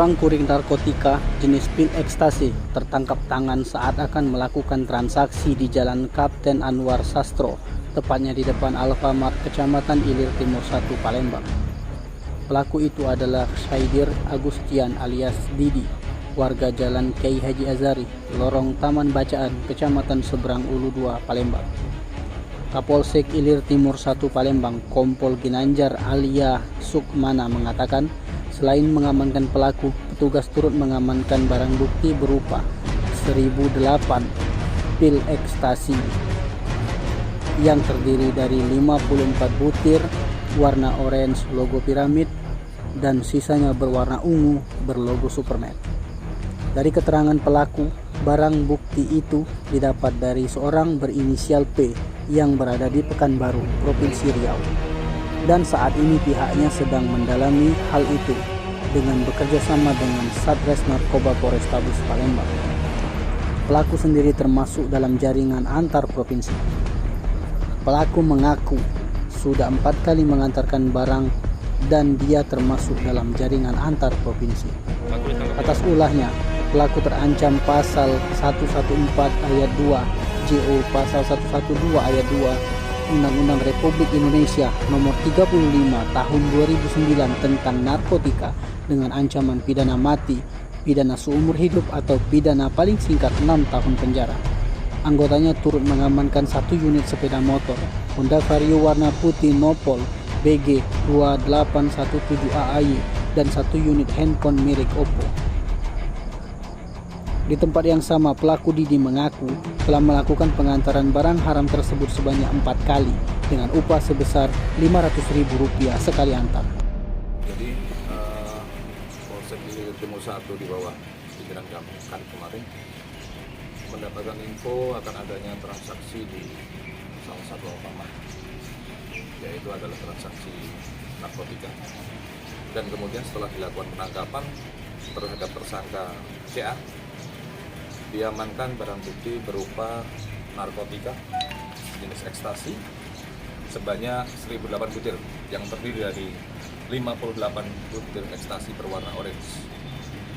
Seorang kurir narkotika jenis pil ekstasi tertangkap tangan saat akan melakukan transaksi di Jalan Kapten Anwar Sastro, tepatnya di depan Alfamart, Kecamatan Ilir Timur 1, Palembang. Pelaku itu adalah Syaidir Agustian alias Didi, warga Jalan Kiai Haji Azari, lorong Taman Bacaan, Kecamatan Seberang Ulu 2, Palembang. Kapolsek Ilir Timur 1 Palembang, Kompol Ginanjar Alia Sukmana mengatakan, selain mengamankan pelaku, petugas turut mengamankan barang bukti berupa 1008 pil ekstasi yang terdiri dari 54 butir warna orange logo piramid dan sisanya berwarna ungu berlogo Superman. Dari keterangan pelaku, barang bukti itu didapat dari seorang berinisial P yang berada di Pekanbaru, Provinsi Riau. Dan saat ini pihaknya sedang mendalami hal itu dengan bekerja sama dengan Satres Narkoba Polrestabes Palembang. Pelaku sendiri termasuk dalam jaringan antar provinsi. Pelaku mengaku sudah 4 kali mengantarkan barang dan dia termasuk dalam jaringan antar provinsi. Atas ulahnya, pelaku terancam pasal 114 ayat 2 JO pasal 112 ayat 2 Undang-Undang Republik Indonesia Nomor 35 Tahun 2009 tentang narkotika dengan ancaman pidana mati, pidana seumur hidup atau pidana paling singkat 6 tahun penjara. Anggotanya turut mengamankan 1 unit sepeda motor Honda Vario warna putih Nopol BG 2817 AAY dan 1 unit handphone merek Oppo. Di tempat yang sama, pelaku Didi mengaku telah melakukan pengantaran barang haram tersebut sebanyak 4 kali dengan upah sebesar Rp500.000 sekali antar. Jadi Polsek Ilir Timur 1 di bawah pimpinan kami kemarin mendapatkan info akan adanya transaksi di salah satu Alfamart, yaitu adalah transaksi narkotika. Dan kemudian setelah dilakukan penangkapan terhadap tersangka CA, diamankan barang bukti berupa narkotika jenis ekstasi sebanyak 1008 butir yang terdiri dari 58 butir ekstasi berwarna orange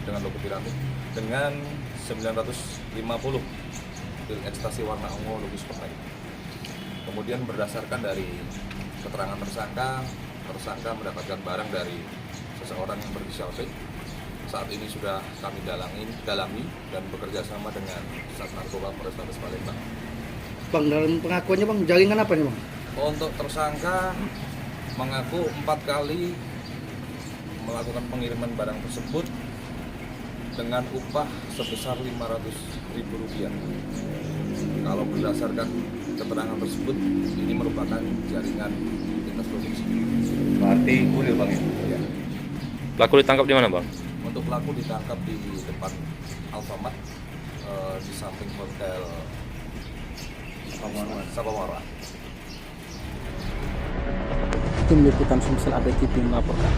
dengan logo piramid dengan 950 butir ekstasi warna ungu logo Superman. Kemudian berdasarkan dari keterangan tersangka mendapatkan barang dari seseorang yang berinisial P. Saat ini sudah kami dalami dan bekerja sama dengan Sat Narkoba Polrestabes Palembang. Bang, dalam pengakuannya Bang, jaringan apa nih Bang? Untuk tersangka mengaku 4 kali melakukan pengiriman barang tersebut dengan upah sebesar Rp500.000. Kalau berdasarkan keterangan tersebut, ini merupakan jaringan lintas provinsi. Berarti kurir Bang ya? Pelaku ditangkap di mana Bang? Untuk pelaku ditangkap di depan Alfamart, di samping hotel Sabamara. Tim Liputan Sumsel ABTV melaporkan.